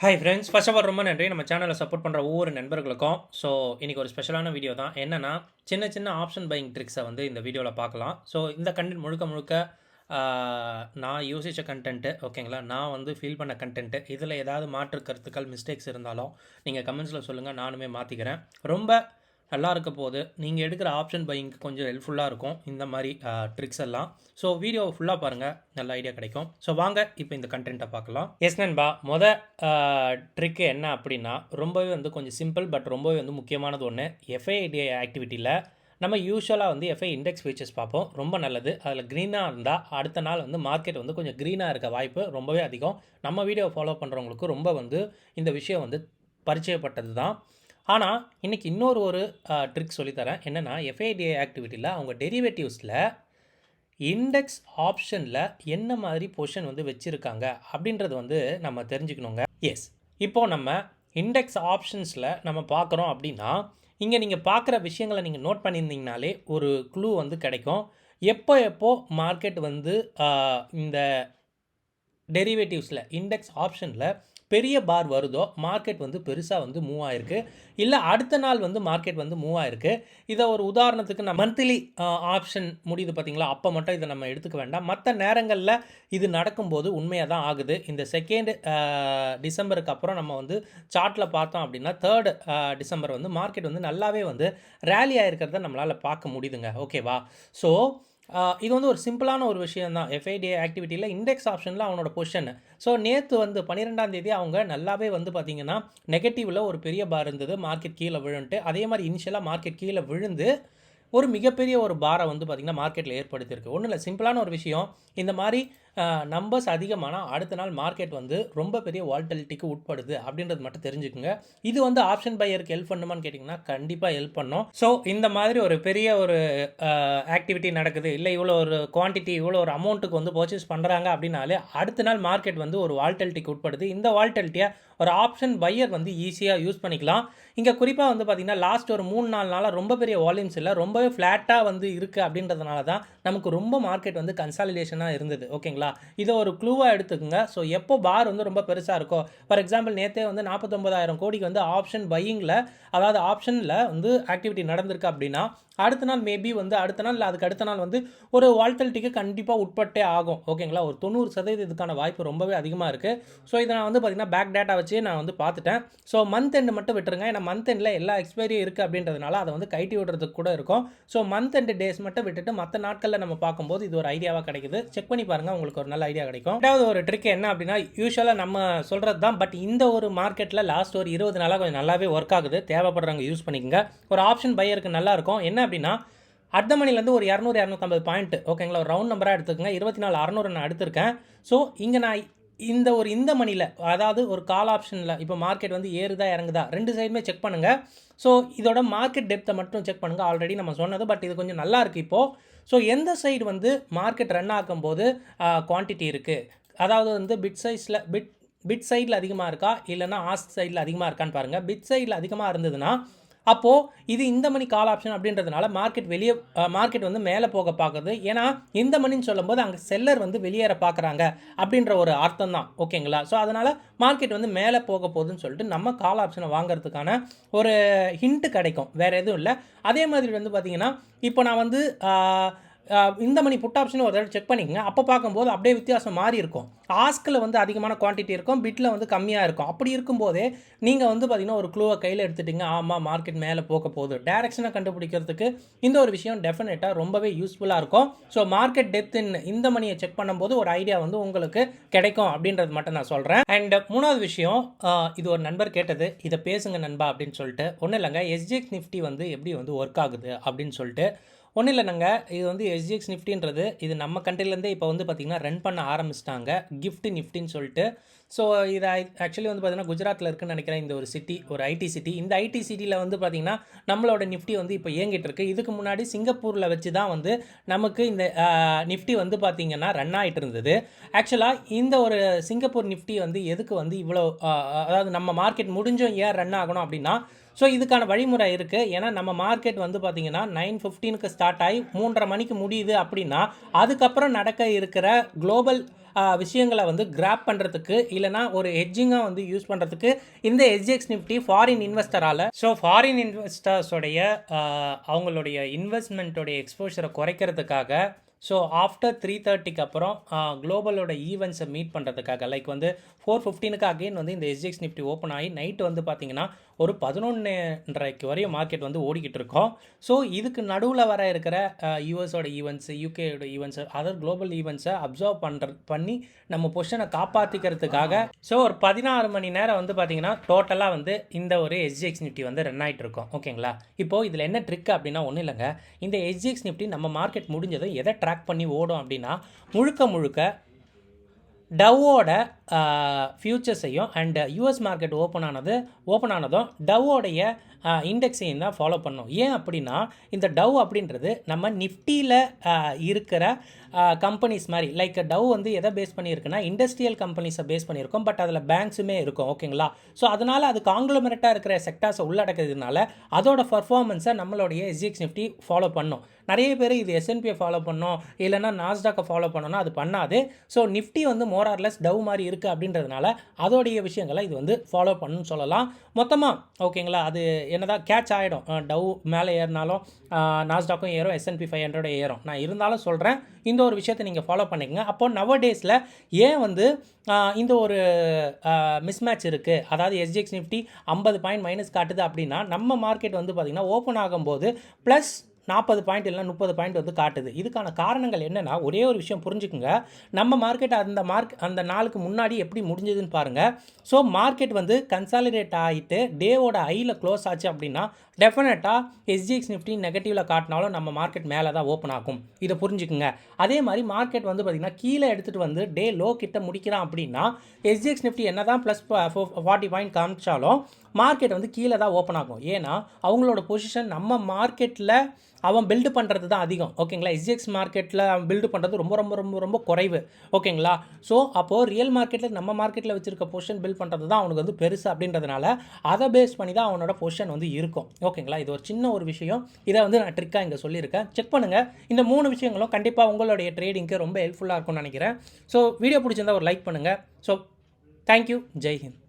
Hi friends, first of all ரொம்ப நன்றி நம்ம சேனலை சப்போர்ட் பண்ணுற ஒவ்வொரு நண்பர்களுக்கும். ஸோ இன்றைக்கி ஒரு ஸ்பெஷலான வீடியோ தான். என்னென்னா சின்ன சின்ன ஆப்ஷன் பையிங் ட்ரிக்ஸை வந்து இந்த வீடியோவில் பார்க்கலாம். ஸோ இந்த கண்டென்ட் முழுக்க முழுக்க நான் யோசித்த கண்டென்ட்டு, ஓகேங்களா? நான் வந்து ஃபீல் பண்ண கண்டென்ட்டு. இதில் ஏதாவது மாற்று கருத்துக்கள் மிஸ்டேக்ஸ் இருந்தாலும் நீங்கள் கமெண்ட்ஸில் சொல்லுங்கள், நானுமே மாற்றிக்கிறேன். ரொம்ப நல்லா இருக்க போது நீங்கள் எடுக்கிற ஆப்ஷன் பையிங்க்கு கொஞ்சம் ஹெல்ப்ஃபுல்லாக இருக்கும் இந்த மாதிரி ட்ரிக்ஸ் எல்லாம். ஸோ வீடியோ ஃபுல்லாக பாருங்கள், நல்ல ஐடியா கிடைக்கும். ஸோ வாங்க இப்போ இந்த கண்டென்ட்டை பார்க்கலாம். எஸ் நண்பா, ட்ரிக்கு என்ன அப்படின்னா, ரொம்பவே வந்து கொஞ்சம் சிம்பிள், பட் ரொம்பவே வந்து முக்கியமானது ஒன்று. எஃப்ஐடிஐ ஆக்டிவிட்டியில் நம்ம யூஸ்வலாக வந்து எஃப்ஐ இண்டெக்ஸ் ஃபீச்சர்ஸ் பார்ப்போம், ரொம்ப நல்லது. அதில் க்ரீனாக இருந்தால் அடுத்த நாள் வந்து மார்க்கெட் வந்து கொஞ்சம் க்ரீனாக இருக்க வாய்ப்பு ரொம்பவே அதிகம். நம்ம வீடியோ ஃபாலோ பண்ணுறவங்களுக்கு ரொம்ப வந்து இந்த விஷயம் வந்து பரிச்சயப்பட்டது தான். ஆனால் இன்றைக்கி ஒரு ட்ரிக் சொல்லித்தரேன். என்னென்னா, எஃப்ஐடிஐ ஆக்டிவிட்டியில் அவங்க டெரிவேட்டிவ்ஸில் இண்டெக்ஸ் ஆப்ஷனில் என்ன மாதிரி பொசிஷன் வந்து வச்சுருக்காங்க அப்படின்றது வந்து நம்ம தெரிஞ்சுக்கணுங்க. எஸ், இப்போது நம்ம இண்டெக்ஸ் ஆப்ஷன்ஸில் நம்ம பார்க்குறோம் அப்படின்னா, இங்கே நீங்கள் பார்க்குற விஷயங்களை நீங்கள் நோட் பண்ணியிருந்தீங்கனாலே ஒரு க்ளூ வந்து கிடைக்கும். எப்போ மார்க்கெட் வந்து இந்த டெரிவேட்டிவ்ஸில் இண்டெக்ஸ் ஆப்ஷனில் பெரிய பார் வருதோ மார்க்கெட் வந்து பெருசாக வந்து மூவ் ஆகிருக்கு, இல்லை அடுத்த நாள் வந்து மார்க்கெட் வந்து மூவ் ஆகிருக்கு. இதை ஒரு உதாரணத்துக்கு நம்ம மந்த்லி ஆப்ஷன் முடியுது பார்த்தீங்களா, அப்போ மட்டும் இதை நம்ம எடுத்துக்க வேண்டாம். மற்ற நேரங்களில் இது நடக்கும்போது உண்மையாக தான் ஆகுது. இந்த செகண்ட் டிசம்பருக்கு அப்புறம் நம்ம வந்து சார்ட்டில் பார்த்தோம் அப்படின்னா 3rd டிசம்பர் வந்து மார்க்கெட் வந்து நல்லாவே வந்து ரேலி ஆகிருக்கிறத நம்மளால் பார்க்க முடியுதுங்க. ஓகேவா? ஸோ இது வந்து ஒரு சிம்பிளான ஒரு விஷயம் தான். எஃப்ஐடிஐ ஆக்டிவிட்டியில் இண்டெக்ஸ் ஆப்ஷனில் அவனோட பொசிஷன். ஸோ நேற்று வந்து 12ஆம் தேதி அவங்க நல்லாவே வந்து பார்த்திங்கன்னா நெகட்டிவில் ஒரு பெரிய பார் இருந்தது, மார்க்கெட் கீழே விழுந்துட்டு. அதே மாதிரி இனிஷியலாக மார்க்கெட் கீழே விழுந்து ஒரு மிகப்பெரிய ஒரு பாரை வந்து பார்த்திங்கன்னா மார்க்கெட்டில் ஏற்படுத்தியிருக்கு. ஒன்றும் இல்லை, சிம்பிளான ஒரு விஷயம். இந்த மாதிரி நம்பர்ஸ் அதிகமானால் அடுத்த நாள் மார்க்கெட் வந்து ரொம்ப பெரிய வால்டிலிட்டிக்கு உட்படுது அப்படின்றது மட்டும் தெரிஞ்சுக்குங்க. இது வந்து ஆப்ஷன் பையருக்கு ஹெல்ப் பண்ணுமான்னு கேட்டிங்கன்னா கண்டிப்பாக ஹெல்ப் பண்ணும். ஸோ இந்த மாதிரி ஒரு பெரிய ஒரு ஆக்டிவிட்டி நடக்குது, இல்லை இவ்வளோ ஒரு குவான்டிட்டி இவ்வளோ ஒரு அமௌண்ட்டுக்கு வந்து பர்ச்சேஸ் பண்ணுறாங்க அப்படின்னாலே அடுத்த நாள் மார்க்கெட் வந்து ஒரு வால்டிலிட்டிக்கு உட்படுது. இந்த வால்டிலிட்டியை ஒரு ஆப்ஷன் பையர் வந்து ஈஸியாக யூஸ் பண்ணிக்கலாம். இங்கே குறிப்பாக வந்து பார்த்திங்கன்னா லாஸ்ட் ஒரு 3-4 நாளாக ரொம்ப பெரிய வால்யூம்ஸ் இல்லை, ரொம்பவே ஃப்ளாட்டாக வந்து இருக்குது அப்படின்றதுனால தான் நமக்கு ரொம்ப மார்க்கெட் வந்து கன்சாலிடேஷனாக இருந்தது. ஓகேங்களா? இதை ஒரு க்ளூவாக எடுத்துக்கோங்க. ஸோ எப்போ பார் வந்து ரொம்ப பெருசாக இருக்கோ, ஃபார் எக்ஸாம்பிள் நேற்றே வந்து 49,000 கோடிக்கு வந்து ஆப்ஷன் பையிங்கில், அதாவது ஆப்ஷனில் வந்து ஆக்டிவிட்டி நடந்திருக்கு அப்படின்னா அடுத்த நாள் மேபி வந்து அடுத்த நாள் இல்லை அதுக்கு அடுத்த நாள் வந்து ஒரு வால்டிலிட்டிக்கு கண்டிப்பாக உட்பட்டே ஆகும். ஓகேங்களா? ஒரு 90% இதுக்கான வாய்ப்பு ரொம்பவே அதிகமாக இருக்குது. ஸோ இதை நான் வந்து பார்த்திங்கன்னா பேக் டேட்டா வச்சு நான் வந்து பார்த்துட்டேன். ஸோ மந்த் எண்டு மட்டும் விட்டுருங்க, ஏன்னா மந்த் எண்டில் எல்லா எக்ஸ்பைரியும் இருக்குது அப்படின்றதுனால அதை வந்து கைட்டி விடுறதுக்கு கூட இருக்கும். ஸோ மந்த் எண்டு டேஸ் மட்டும் விட்டுட்டு மற்ற நாட்களில் நம்ம பார்க்கும்போது இது ஒரு ஐடியாவாக கிடைக்குது. செக் பண்ணி பாருங்கள், உங்களுக்கு ஒரு நல்ல ஐடியா கிடைக்கும். ரெண்டாவது ஒரு ட்ரிக் என்ன அப்படின்னா, யூஸ்வலாக நம்ம சொல்கிறது தான், பட் இந்த ஒரு மார்க்கெட்டில் லாஸ்ட் ஒரு 20 நாளாக கொஞ்சம் நல்லாவே ஒர்க் ஆகுது. தேவைப்படுறவங்க யூஸ் பண்ணிக்கோங்க. ஒரு ஆப்ஷன் பையருக்கு நல்லாயிருக்கும். என்ன அப்படின்னா, அட் த மணிலேருந்து ஒரு 200-250 பாயிண்ட், ஓகேங்களா? ஒரு ரவுண்ட் நம்பராக எடுத்துக்கோங்க. 24,600 நான் எடுத்திருக்கேன். ஸோ இங்கே நான் இந்த மணியில், அதாவது ஒரு கால் ஆப்ஷனில் இப்போ மார்க்கெட் வந்து ஏறுதா இறங்குதா ரெண்டு சைடுமே செக் பண்ணுங்கள். ஸோ இதோட மார்க்கெட் டெப்த்தை மட்டும் செக் பண்ணுங்கள். ஆல்ரெடி நம்ம சொன்னது, பட் இது கொஞ்சம் நல்லா இருக்குது இப்போது. ஸோ எந்த சைடு வந்து மார்க்கெட் ரன் ஆகும்போது குவான்டிட்டி இருக்குது, அதாவது வந்து பிட் சைடில் அதிகமாக இருக்கா இல்லைனா ஆஸ்க் சைடில் அதிகமாக இருக்கான்னு பாருங்கள். பிட் சைடில் அதிகமாக இருந்ததுன்னா அப்போது இது இந்த மணி கால் ஆப்ஷன் அப்படின்றதுனால மார்க்கெட் வந்து மேலே போக பார்க்குது. ஏன்னா இந்த மணின்னு சொல்லும்போது அங்கே செல்லர் வந்து வெளியேற பார்க்குறாங்க அப்படின்ற ஒரு அர்த்தம் தான். ஓகேங்களா? ஸோ அதனால் மார்க்கெட் வந்து மேலே போக போகுதுன்னு சொல்லிட்டு நம்ம கால் ஆப்ஷனை வாங்குறதுக்கான ஒரு ஹிண்ட்டு கிடைக்கும், வேறு எதுவும் இல்லை. அதே மாதிரி வந்து பார்த்திங்கன்னா, இப்போ நான் வந்து இந்த மணி புட் ஆப்ஷன் ஒரு தடவை செக் பண்ணிக்கங்க. அப்போ பார்க்கும்போது அப்படியே வித்தியாசம் மாறி இருக்கும். ஆஸ்கில் வந்து அதிகமான குவான்டிட்டி இருக்கும், பிட்டில் வந்து கம்மியாக இருக்கும். அப்படி இருக்கும்போதே நீங்கள் வந்து பார்த்திங்கன்னா ஒரு க்ளூவை கையில் எடுத்துட்டிங்க, ஆமாம் மார்க்கெட் மேலே போக போகுது, டேரெக்ஷனை கண்டுபிடிக்கிறதுக்கு இந்த ஒரு விஷயம் டெஃபினட்டாக ரொம்பவே யூஸ்ஃபுல்லாக இருக்கும். ஸோ மார்க்கெட் டெப்த் இந்த மணியை செக் பண்ணும்போது ஒரு ஐடியா வந்து உங்களுக்கு கிடைக்கும் அப்படின்றது மட்டும் நான் சொல்கிறேன். அண்ட் மூணாவது விஷயம், இது ஒரு நண்பர் கேட்டது, இதை பேசுங்க நண்பா அப்படின்னு சொல்லிட்டு. ஒன்றும் இல்லைங்க, எஸ்ஜிஎக்ஸ் நிஃப்டி வந்து எப்படி வந்து ஒர்க் ஆகுது அப்படின்னு சொல்லிட்டு. ஒன்றும் இல்லைங்க, இது வந்து எஸ்ஜிஎக்ஸ் நிஃப்டின்றது இது நம்ம கண்ட்ரிலேருந்தே இப்போ வந்து பார்த்திங்கன்னா ரன் பண்ண ஆரம்பிச்சிட்டாங்க, கிஃப்ட் நிஃப்டின்னு சொல்லிட்டு. ஸோ இது ஆக்சுவலி வந்து பார்த்திங்கன்னா குஜராத்தில் இருக்குன்னு நினைக்கிறேன். இந்த ஒரு சிட்டி, ஒரு ஐடி சிட்டி. இந்த ஐடி சிட்டியில் வந்து பார்த்திங்கன்னா நம்மளோட நிஃப்டி வந்து இப்போ இயங்கிட்டு இருக்குது. இதுக்கு முன்னாடி சிங்கப்பூரில் வச்சு தான் வந்து நமக்கு இந்த நிஃப்டி வந்து பார்த்திங்கன்னா ரன் ஆகிட்டு இருந்தது. ஆக்சுவலாக இந்த ஒரு சிங்கப்பூர் நிஃப்டி வந்து எதுக்கு வந்து இவ்வளோ, அதாவது நம்ம மார்க்கெட் முடிஞ்சும் ஏன் ரன் ஆகணும் அப்படின்னா, ஸோ இதுக்கான வழிமுறை இருக்குது. ஏன்னா நம்ம மார்க்கெட் வந்து பார்த்திங்கன்னா 9:15க்கு ஸ்டார்ட் ஆகி 3:30 மணிக்கு முடியுது அப்படின்னா அதுக்கப்புறம் நடக்க இருக்கிற குளோபல் விஷயங்களை வந்து கிராப் பண்ணுறதுக்கு இல்லைனா ஒரு ஹெட்ஜிங்காக வந்து யூஸ் பண்ணுறதுக்கு இந்த எஸ்ஜிஎக்ஸ் நிஃப்டி ஃபாரின் இன்வெஸ்டரால் ஸோ ஃபாரின் இன்வெஸ்டர்ஸோடைய அவங்களுடைய இன்வெஸ்ட்மெண்ட்டோடைய எக்ஸ்போஷரை குறைக்கிறதுக்காக ஸோ ஆஃப்டர் 3:30க்கு அப்புறம் குளோபலோட ஈவெண்ட்ஸை மீட் பண்ணுறதுக்காக லைக் வந்து 4:15க்கு அகெயின் வந்து இந்த எஸ்ஜிஎக்ஸ் நிஃப்டி ஓப்பன் ஆகி நைட்டு வந்து பார்த்திங்கன்னா ஒரு 11:30 வரையும் மார்க்கெட் வந்து ஓடிக்கிட்டு இருக்கோம். ஸோ இதுக்கு நடுவில் வர இருக்கிற யூஎஸோட ஈவெண்ட்ஸ், யூகேயோட ஈவெண்ட்ஸ், அதர் குளோபல் ஈவெண்ட்ஸை அப்சர்வ் பண்ணி நம்ம பொசிஷனை காப்பாற்றிக்கிறதுக்காக ஸோ ஒரு 16 மணி நேரம் வந்து பார்த்திங்கன்னா டோட்டலாக வந்து இந்த ஒரு எஸ்ஜிஎக்ஸ் நிஃப்டி வந்து ரன் ஆகிட்டு இருக்கோம். ஓகேங்களா? இப்போது இதில் என்ன ட்ரிக் அப்படின்னா ஒன்றும் இல்லைங்க. இந்த எஸ்ஜிஎக்ஸ் நிஃப்டி நம்ம மார்க்கெட் முடிஞ்சதும் எதை ட்ராக் பண்ணி ஓடும் அப்படின்னா முழுக்க டவ்வோட ஃபியூச்சர்ஸையும் அண்ட் யூஎஸ் மார்க்கெட் ஓப்பன் ஆனதும் டவ்வோடைய இண்டெக்ஸையும் தான் ஃபாலோ பண்ணோம். ஏன் அப்படின்னா இந்த டவ் அப்படின்றது நம்ம நிஃப்டியில் இருக்கிற கம்பெனிஸ் மாதிரி லைக் டவ் வந்து எதை பேஸ் பண்ணியிருக்குன்னா இண்டஸ்ட்ரியல் கம்பெனிஸை பேஸ் பண்ணியிருக்கோம். பட் அதில் பேங்க்ஸுமே இருக்கும். ஓகேங்களா? ஸோ அதனால் அது காங்க்ளமெரேட்டாக இருக்கிற செக்டார்ஸை உள்ளடக்கிறதுனால அதோட பர்ஃபார்மன்ஸை நம்மளுடைய எஸ்ஜிஎக்ஸ் நிஃப்டி ஃபாலோ பண்ணோம். நிறைய பேர் இது எஸ்என்பியை ஃபாலோ பண்ணோம் இல்லைனா நாஸ்டாக்கை ஃபாலோ பண்ணோன்னா அது பண்ணாது. ஸோ நிஃப்டி வந்து மோரார்லெஸ் டவ் மாதிரி இருக்குது அப்படின்றதுனால அதோடைய விஷயங்களை இது வந்து ஃபாலோ பண்ணுன்னு சொல்லலாம் மொத்தமாக. ஓகேங்களா? அது என்னதான் கேட்ச் ஆகிடும். டவ் மேலே ஏறினாலும் நாஸ்டாக்கும் ஏறும், S&P 500 ஏறும். நான் இருந்தாலும் சொல்கிறேன், இந்த ஒரு விஷயத்தை நீங்கள் ஃபாலோ பண்ணிக்கங்க. அப்போது நவடேஸில் ஏன் வந்து இந்த ஒரு மிஸ்மேட்ச் இருக்குது, அதாவது எஸ்ஜிஎக்ஸ் நிஃப்டி 50 பாயிண்ட் மைனஸ் காட்டுது அப்படின்னா நம்ம மார்க்கெட் வந்து பார்த்திங்கன்னா ஓப்பன் ஆகும்போது ப்ளஸ் 40 பாயிண்ட் இல்லைனா 30 பாயிண்ட் வந்து காட்டுது. இதுக்கான காரணங்கள் என்னென்னா ஒரே ஒரு விஷயம் புரிஞ்சுக்குங்க. நம்ம மார்க்கெட் அந்த நாளுக்கு முன்னாடி எப்படி முடிஞ்சதுன்னு பாருங்கள். ஸோ மார்க்கெட் வந்து கன்சாலிடேட் ஆகிட்டு டேவோட ஐயில் க்ளோஸ் ஆச்சு அப்படின்னா டெஃபினட்டாக எஸ்ஜிஎக்ஸ் நிஃப்டி நெகட்டிவில் காட்டினாலும் நம்ம மார்க்கெட் மேலே தான் ஓப்பன் ஆகும். இதை புரிஞ்சுக்குங்க. அதே மாதிரி மார்க்கெட் வந்து பார்த்திங்கன்னா கீழே எடுத்துகிட்டு வந்து டே லோ கிட்ட முடிக்கிறான் அப்படின்னா எஸ்ஜிஎக்ஸ் நிஃப்டி என்ன தான் ப்ளஸ் 40 பாயிண்ட் காமிச்சாலும் மார்க்கெட் வந்து கீழே தான் ஓப்பன் ஆகும். ஏன்னா அவங்களோட பொசிஷன் நம்ம மார்க்கெட்டில் அவன் பில்டு பண்ணுறது தான் அதிகம். ஓகேங்களா? எஸ்ஜிஎக்ஸ் மார்க்கெட்டில் அவன் பில்டு பண்ணுறது ரொம்ப ரொம்ப ரொம்ப ரொம்ப குறைவு. ஓகேங்களா? ஸோ அப்போது ரியல் மார்க்கெட்டில் நம்ம மார்க்கெட்டில் வச்சுருக்க பொசிஷன் பில்ட் பண்ணுறது தான் அவனுக்கு வந்து பெருசு அப்படின்றதுனால அதை பேஸ் பண்ணி தான் அவனோட பொசிஷன் வந்து இருக்கும். ஓகேங்களா? இது ஒரு சின்ன ஒரு விஷயம். இதை வந்து நான் ட்ரிக்காக இங்கே சொல்லியிருக்கேன். செக் பண்ணுங்கள். இந்த 3 விஷயங்களும் கண்டிப்பாக உங்களுடைய ட்ரேடிங்க்கு ரொம்ப ஹெல்ப்ஃபுல்லாக இருக்கும்னு நினைக்கிறேன். ஸோ வீடியோ பிடிச்சிருந்தால் ஒரு லைக் பண்ணுங்கள். So thank you. ஜெய் ஹிந்த்.